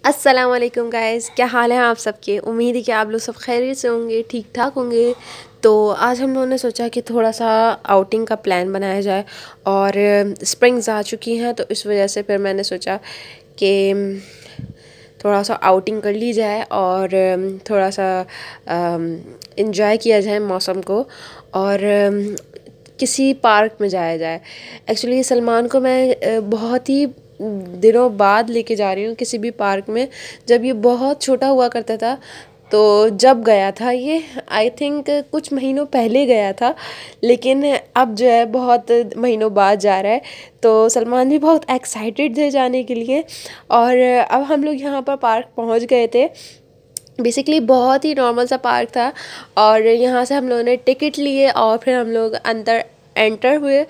अस्सलाम वालेकुम गाइस, क्या हाल है आप सबके। उम्मीद है कि आप लोग सब खैरियत से होंगे, ठीक ठाक होंगे। तो आज हम लोगों ने सोचा कि थोड़ा सा आउटिंग का प्लान बनाया जाए और स्प्रिंग्स आ चुकी हैं, तो इस वजह से फिर मैंने सोचा कि थोड़ा सा आउटिंग कर ली जाए और थोड़ा सा इंजॉय किया जाए मौसम को और किसी पार्क में जाया जाए। एक्चुअली सलमान को मैं बहुत ही दिनों बाद लेके जा रही हूँ किसी भी पार्क में। जब ये बहुत छोटा हुआ करता था तो जब गया था, ये आई थिंक कुछ महीनों पहले गया था, लेकिन अब जो है बहुत महीनों बाद जा रहा है। तो सलमान भी बहुत एक्साइटेड थे जाने के लिए। और अब हम लोग यहाँ पर पार्क पहुँच गए थे। बेसिकली बहुत ही नॉर्मल सा पार्क था और यहाँ से हम लोगों ने टिकट लिए और फिर हम लोग अंदर एंटर हुए।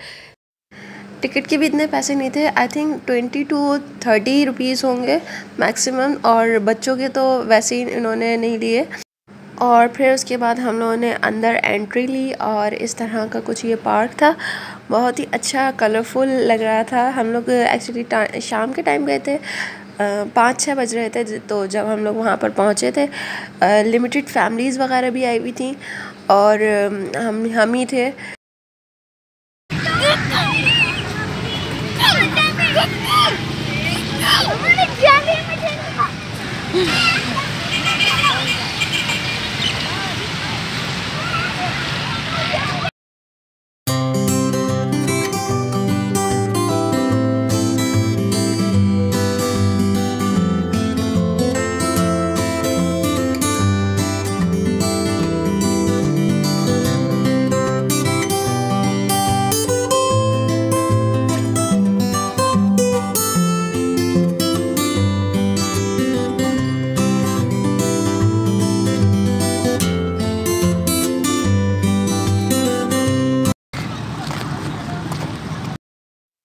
टिकट के भी इतने पैसे नहीं थे, आई थिंक 20 to 30 रुपीज़ होंगे मैक्सिमम, और बच्चों के तो वैसे ही इन्होंने नहीं लिए। और फिर उसके बाद हम लोगों ने अंदर एंट्री ली और इस तरह का कुछ ये पार्क था। बहुत ही अच्छा कलरफुल लग रहा था। हम लोग एक्चुअली शाम के टाइम गए थे, 5-6 बज रहे थे। तो जब हम लोग वहाँ पर पहुँचे थे, लिमिटेड फैमिलीज़ वगैरह भी आई हुई थी और हम ही थे।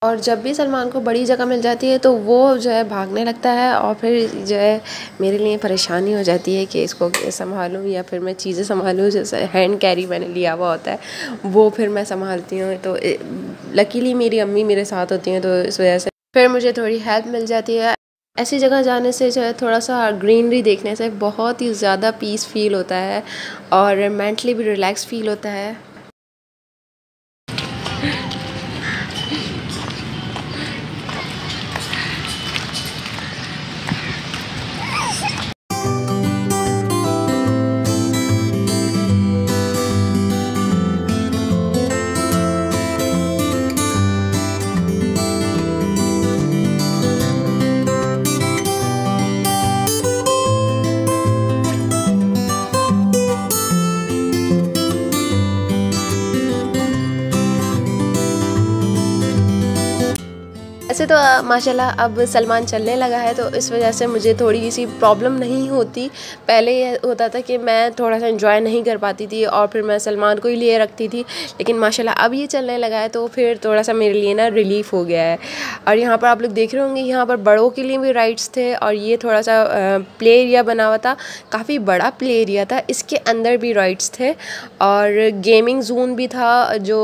और जब भी सलमान को बड़ी जगह मिल जाती है तो वो जो है भागने लगता है और फिर जो है मेरे लिए परेशानी हो जाती है कि इसको संभालूं या फिर मैं चीज़ें संभालूं। जैसे हैंड कैरी मैंने लिया हुआ होता है वो फिर मैं संभालती हूँ। तो लकीली मेरी अम्मी मेरे साथ होती हैं, तो इस वजह से फिर मुझे थोड़ी हेल्प मिल जाती है। ऐसी जगह जाने से जो है थोड़ा सा ग्रीनरी देखने से बहुत ही ज़्यादा पीस फील होता है और मेंटली भी रिलैक्स फील होता है। ऐसे तो माशाल्लाह अब सलमान चलने लगा है, तो इस वजह से मुझे थोड़ी सी प्रॉब्लम नहीं होती। पहले ये होता था कि मैं थोड़ा सा एंजॉय नहीं कर पाती थी और फिर मैं सलमान को ही लिए रखती थी, लेकिन माशाल्लाह अब ये चलने लगा है तो फिर थोड़ा सा मेरे लिए ना रिलीफ़ हो गया है। और यहाँ पर आप लोग देख रहे होंगे, यहाँ पर बड़ों के लिए भी राइड्स थे और ये थोड़ा सा प्ले एरिया बना हुआ था, काफ़ी बड़ा प्ले एरिया था। इसके अंदर भी राइड्स थे और गेमिंग जोन भी था, जो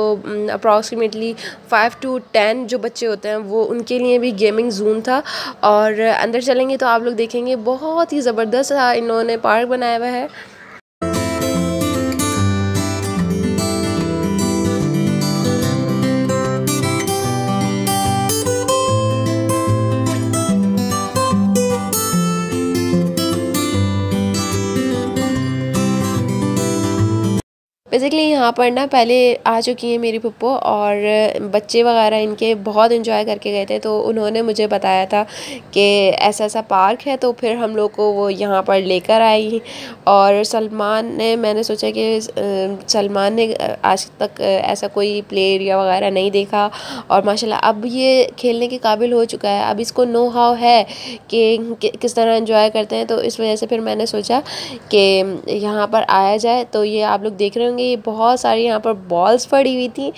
अप्रॉक्सीमेटली 5 to 10 जो बच्चे होते हैं वो उनके लिए भी गेमिंग जोन था। और अंदर चलेंगे तो आप लोग देखेंगे बहुत ही ज़बरदस्त इन्होंने पार्क बनाया हुआ है। बेसिकली यहाँ पर ना पहले आ चुकी हैं मेरी फुप्पो और बच्चे वगैरह इनके बहुत इन्जॉय करके गए थे। तो उन्होंने मुझे बताया था कि ऐसा ऐसा पार्क है, तो फिर हम लोग को वो यहाँ पर लेकर आई। और मैंने सोचा कि सलमान ने आज तक ऐसा कोई प्ले एरिया वगैरह नहीं देखा और माशाल्लाह अब ये खेलने के काबिल हो चुका है। अब इसको नो हाउ है कि किस तरह इन्जॉय करते हैं, तो इस वजह से फिर मैंने सोचा कि यहाँ पर आया जाए। तो ये आप लोग देख रहे होंगे, ये बहुत सारी यहाँ पर बॉल्स पड़ी हुई थी।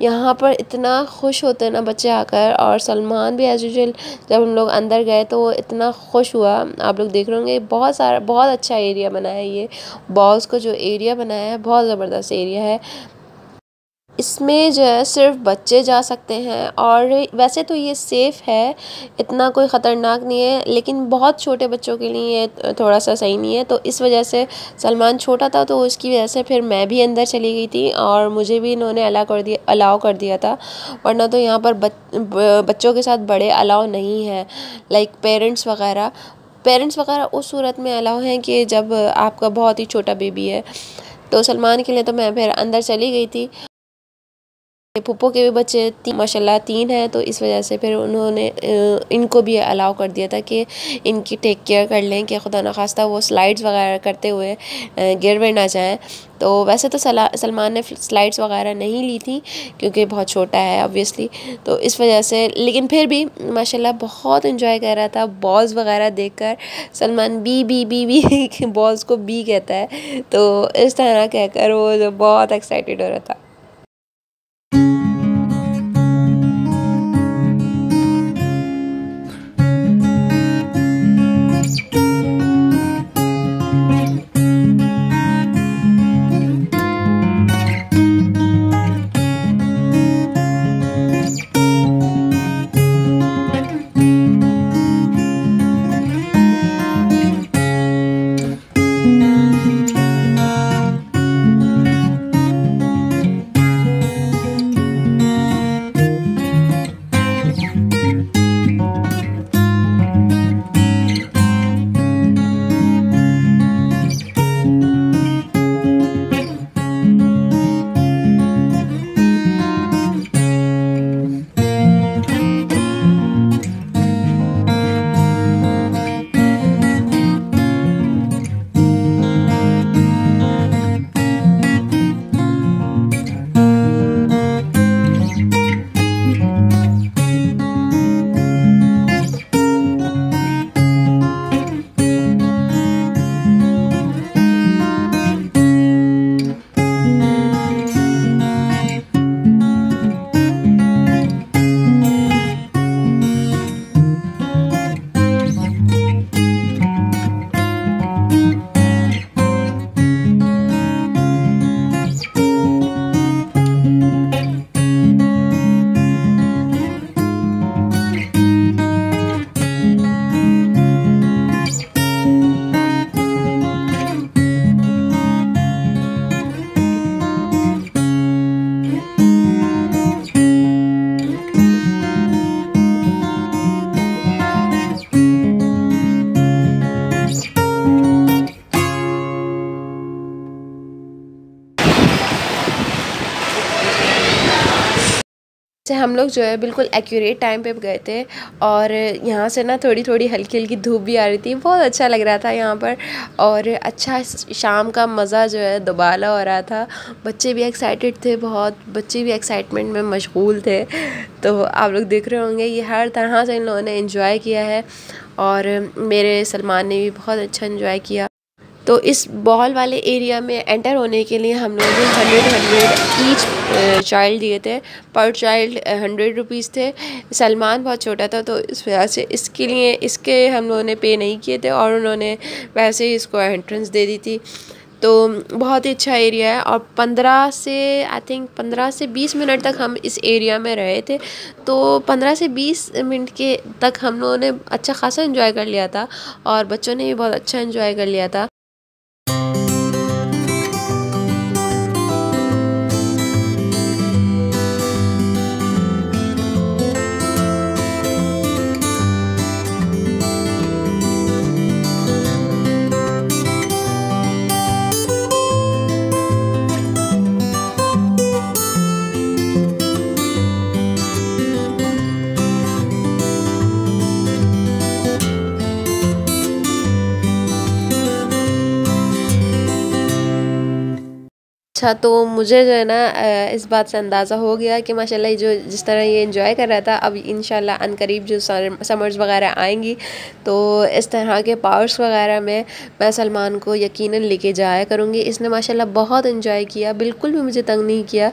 यहाँ पर इतना खुश होते हैं ना बच्चे आकर, और सलमान भी एज यूजुअल जब हम लोग अंदर गए तो वो इतना खुश हुआ। आप लोग देख रहे होंगे बहुत अच्छा एरिया बना है। ये बॉल्स को जो एरिया बनाया है बहुत ज़बरदस्त एरिया है। इसमें जो है सिर्फ बच्चे जा सकते हैं और वैसे तो ये सेफ़ है, इतना कोई ख़तरनाक नहीं है, लेकिन बहुत छोटे बच्चों के लिए ये थोड़ा सा सही नहीं है। तो इस वजह से सलमान छोटा था तो उसकी वजह से फिर मैं भी अंदर चली गई थी और मुझे भी इन्होंने अलाउ कर दिया था, वरना तो यहाँ पर बच्चों के साथ बड़े अलाउ नहीं है। लाइक पेरेंट्स वगैरह उस सूरत में अलाउ हैं कि जब आपका बहुत ही छोटा बेबी है। तो सलमान के लिए तो मैं फिर अंदर चली गई थी। फूफो के भी बच्चे माशाल्लाह 3 हैं, तो इस वजह से फिर उन्होंने इनको भी अलाउ कर दिया था कि इनकी टेक केयर कर लें कि खुदा न खास्ता वो स्लाइड्स वगैरह करते हुए गिर वर ना जाएं। तो वैसे तो सलमान ने स्लाइड्स वगैरह नहीं ली थी क्योंकि बहुत छोटा है ऑब्वियसली, तो इस वजह से, लेकिन फिर भी माशाल्लाह बहुत इन्जॉय कर रहा था। बॉल्स वगैरह देखकर Salman B B B B balls को बी कहता है, तो इस तरह कहकर वो जो बहुत एक्साइटेड हो रहा था। से हम लोग जो है बिल्कुल एक्यूरेट टाइम पे गए थे और यहाँ से ना थोड़ी थोड़ी हल्की हल्की धूप भी आ रही थी, बहुत अच्छा लग रहा था यहाँ पर और अच्छा शाम का मज़ा जो है दोबारा हो रहा था। बच्चे भी एक्साइटेड थे, बहुत बच्चे भी एक्साइटमेंट में मशगूल थे। तो आप लोग देख रहे होंगे ये हर तरह से इन लोगों ने एंजॉय किया है और मेरे सलमान ने भी बहुत अच्छा एंजॉय किया। तो इस बॉल वाले एरिया में एंटर होने के लिए हम लोगों ने 100 ईच चाइल्ड दिए थे, पर चाइल्ड 100 रुपीज़ थे। सलमान बहुत छोटा था तो इस वजह से इसके हम लोगों ने पे नहीं किए थे और उन्होंने वैसे ही इसको एंट्रेंस दे दी थी। तो बहुत ही अच्छा एरिया है और 15 से 20 मिनट तक हम इस एरिया में रहे थे। तो 15 से 20 मिनट के तक हम लोगों ने अच्छा खासा एंजॉय कर लिया था और बच्चों ने भी बहुत अच्छा एंजॉय कर लिया था। अच्छा, तो मुझे जो है ना इस बात से अंदाज़ा हो गया कि माशाल्लाह जो जिस तरह ये एंजॉय कर रहा था, अब इंशाल्लाह अनकरीब जो समर्स वगैरह आएंगी तो इस तरह के पार्क्स वगैरह में मैं सलमान को यकीनन लेके जाया करूँगी। इसने माशाल्लाह बहुत एंजॉय किया, बिल्कुल भी मुझे तंग नहीं किया।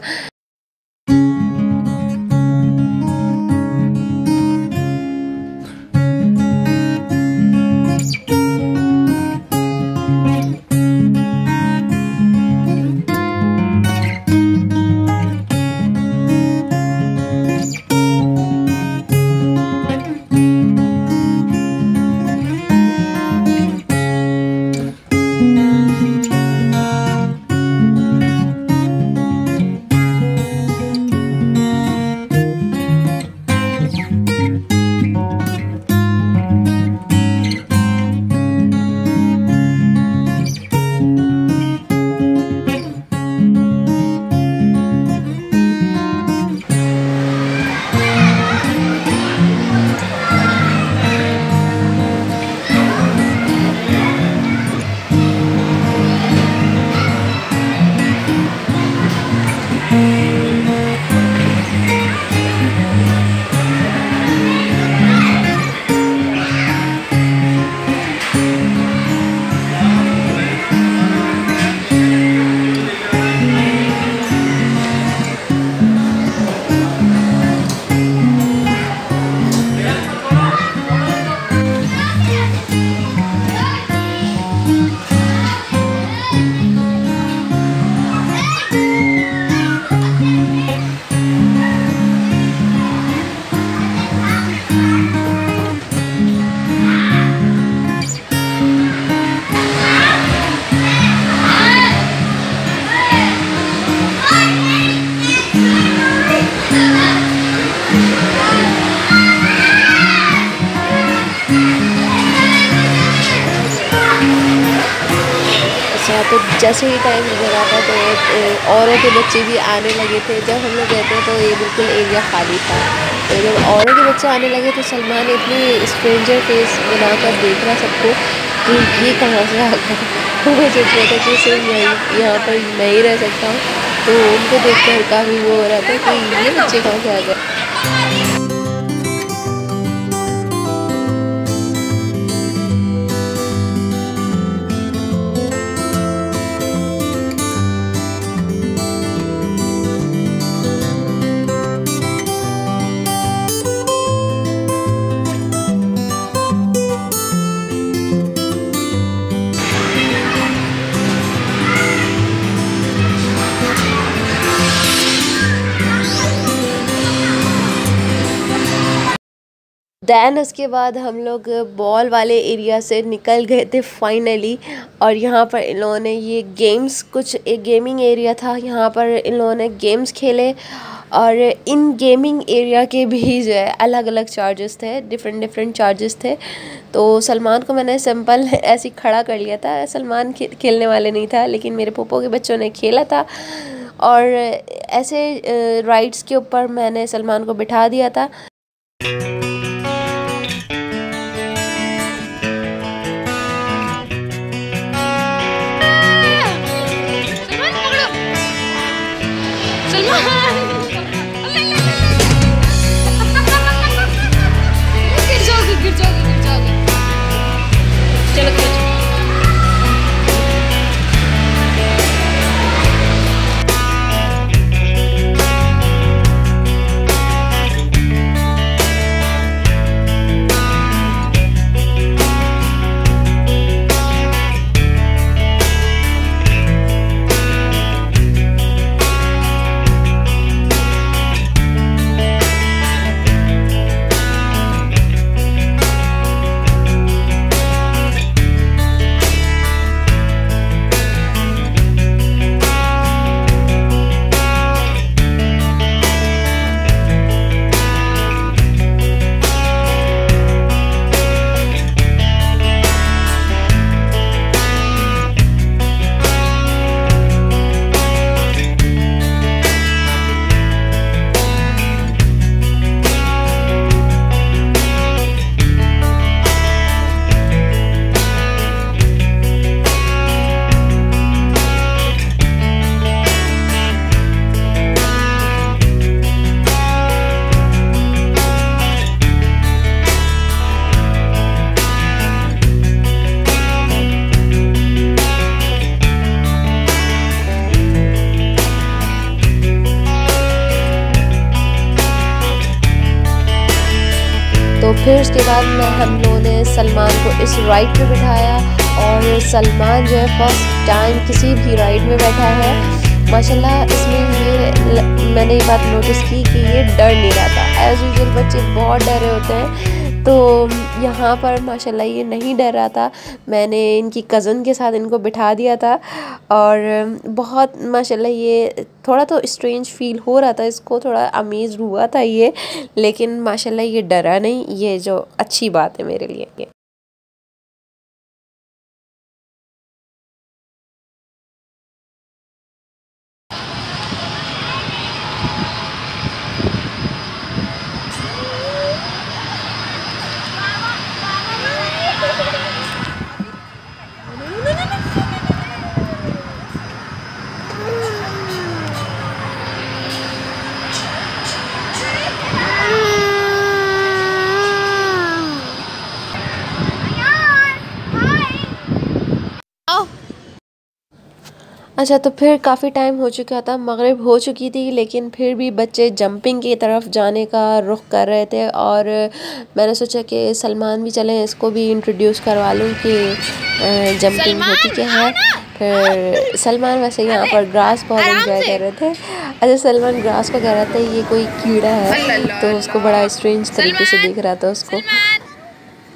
बचा। तो जैसे ही टाइम गुजर आता तो औरों के बच्चे भी आने लगे थे। जब हम लोग गए थे तो ये बिल्कुल एरिया खाली था। तो जब औरों के बच्चे आने लगे तो सलमान इतनी स्ट्रेंजर फेस बनाकर देख रहा सबको कि ये कहाँ से आ गए। तो वो सोच रहा था कि सिर्फ यहाँ पर मैं ही रह सकता हूँ। तो उनको देखकर काफ़ी वो हो रहा था कि ये बच्चे कहाँ से आ गए। दैन उसके बाद हम लोग बॉल वाले एरिया से निकल गए थे फाइनली। और यहाँ पर इन लोगों ने ये गेम्स, कुछ एक गेमिंग एरिया था, यहाँ पर इन लोगों ने गेम्स खेले। और इन गेमिंग एरिया के भी जो है अलग अलग चार्जेस थे, डिफरेंट चार्जेस थे। तो सलमान को मैंने सिंपल ऐसे ही खड़ा कर लिया था। सलमान खेलने वाले नहीं था, लेकिन मेरे पोपो के बच्चों ने खेला था। और ऐसे राइड्स के ऊपर मैंने सलमान को बिठा दिया था। तो फिर उसके बाद हम लोगों ने सलमान को इस राइड पे बिठाया। और सलमान जो है फर्स्ट टाइम किसी भी राइड में बैठा है। माशाल्लाह इसमें ये मैंने ये बात नोटिस की कि ये डर नहीं रहा था। एज़ यूजुअल बच्चे बहुत डरे होते हैं, तो यहाँ पर माशाल्लाह ये नहीं डर रहा था। मैंने इनकी कज़न के साथ इनको बिठा दिया था। और बहुत माशाल्लाह ये थोड़ा तो स्ट्रेंज फील हो रहा था, इसको थोड़ा अमेज़ हुआ था ये, लेकिन माशाल्लाह ये डरा नहीं। ये जो अच्छी बात है मेरे लिए। अच्छा, तो फिर काफ़ी टाइम हो चुका था, मगरिब हो चुकी थी, लेकिन फिर भी बच्चे जंपिंग की तरफ जाने का रुख कर रहे थे। और मैंने सोचा कि सलमान भी चलें, इसको भी इंट्रोड्यूस करवा लूँ कि जंपिंग होती क्या है। फिर सलमान वैसे यहाँ पर ग्रास बहुत एंजॉय कर रहे थे। अच्छा, सलमान ग्रास को कह रहा था ये कोई कीड़ा है, तो उसको बड़ा स्ट्रेंज तरीके से दिख रहा था उसको।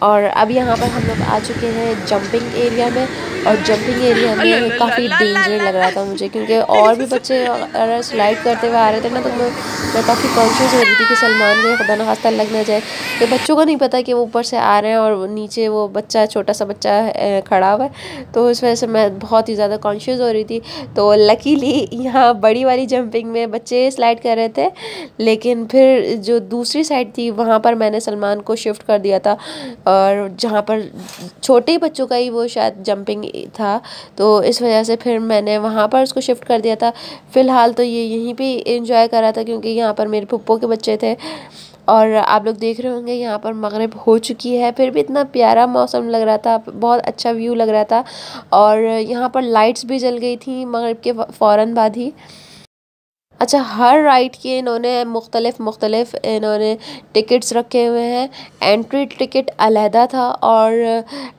और अब यहाँ पर हम लोग आ चुके हैं जंपिंग एरिया में। और जंपिंग एरिया में काफ़ी डेंजर लग रहा था मुझे, क्योंकि और भी बच्चे अगर स्लाइड करते हुए आ रहे थे ना, तो मैं काफ़ी कॉन्शियस हो रही थी कि सलमान को खुदा न खास्ता लग ना जाए। कि बच्चों को नहीं पता कि वो ऊपर से आ रहे हैं और नीचे वो बच्चा, छोटा सा बच्चा खड़ा हुआ है, तो इस वजह से मैं बहुत ही ज़्यादा कॉन्शियस हो रही थी। तो लकीली यहाँ बड़ी वाली जंपिंग में बच्चे स्लाइड कर रहे थे, लेकिन फिर जो दूसरी साइड थी वहाँ पर मैंने सलमान को शिफ्ट कर दिया था, और जहाँ पर छोटे बच्चों का ही वो शायद जंपिंग था, तो इस वजह से फिर मैंने वहाँ पर उसको शिफ्ट कर दिया था। फ़िलहाल तो ये यहीं पे एंजॉय कर रहा था, क्योंकि यहाँ पर मेरे फुप्पो के बच्चे थे। और आप लोग देख रहे होंगे यहाँ पर मगरिब हो चुकी है, फिर भी इतना प्यारा मौसम लग रहा था, बहुत अच्छा व्यू लग रहा था। और यहाँ पर लाइट्स भी जल गई थी मगरिब के फ़ौरन बाद ही। अच्छा, हर राइड के इन्होंने मुख्तलिफ इन्होंने टिकट्स रखे हुए हैं। एंट्री टिकट अलहदा था, और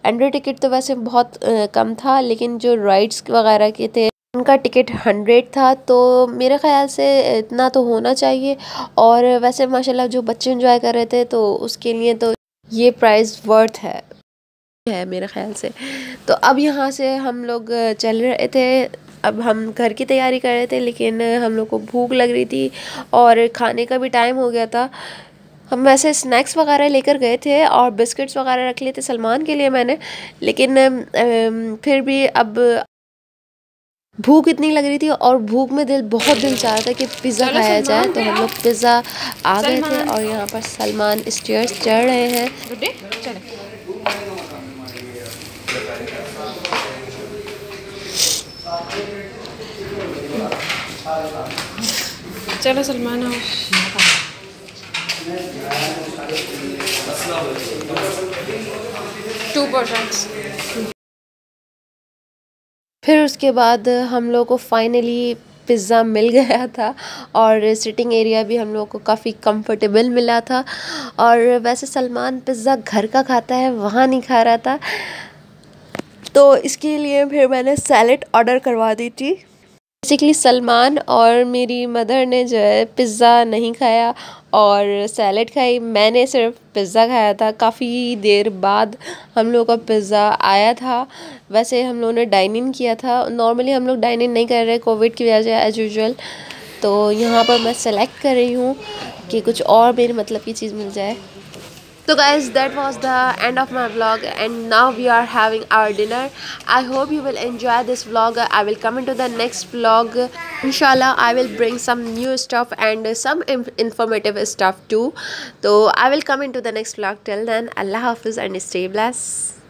एंट्री टिकट तो वैसे बहुत कम था, लेकिन जो राइड्स वगैरह के थे उनका टिकट 100 था। तो मेरे ख़्याल से इतना तो होना चाहिए। और वैसे माशाल्लाह जो बच्चे एंजॉय कर रहे थे, तो उसके लिए तो ये प्राइस वर्थ है मेरे ख़्याल से। तो अब यहाँ से हम लोग चल रहे थे। अब हम घर की तैयारी कर रहे थे, लेकिन हम लोग को भूख लग रही थी और खाने का भी टाइम हो गया था। हम वैसे स्नैक्स वगैरह लेकर गए थे और बिस्किट्स वगैरह रख लिए थे सलमान के लिए मैंने, लेकिन फिर भी अब भूख इतनी लग रही थी, और भूख में बहुत दिल चाह रहा था कि पिज़्ज़ा खाया जाए। तो हम लोग पिज़्ज़ा आ गए थे, और यहाँ पर सलमान स्टेयर्स चढ़ रहे हैं। चलो सलमान आओ। 2%। फिर उसके बाद हम लोग को फाइनली पिज़्ज़ा मिल गया था, और सिटिंग एरिया भी हम लोग को काफ़ी कंफर्टेबल मिला था। और वैसे सलमान पिज़्ज़ा घर का खाता है, वहाँ नहीं खा रहा था, तो इसके लिए फिर मैंने सैलेड ऑर्डर करवा दी थी। बेसिकली सलमान और मेरी मदर ने जो है पिज़्ज़ा नहीं खाया और सैलेड खाई। मैंने सिर्फ पिज़्ज़ा खाया था। काफ़ी देर बाद हम लोग का पिज़्ज़ा आया था। वैसे हम लोगों ने डाइन इन किया था। नॉर्मली हम लोग डाइन इन नहीं कर रहे कोविड की वजह से, एज़ यूजुअल। तो यहाँ पर मैं सेलेक्ट कर रही हूँ कि कुछ और मेरे मतलब की चीज़ मिल जाए। So guys, that was the end of my vlog, and now we are having our dinner. I hope you will enjoy this vlog. I will come into the next vlog. Inshallah, I will bring some new stuff and some informative stuff too. So I will come into the next vlog. Till then, Allah Hafiz and stay blessed.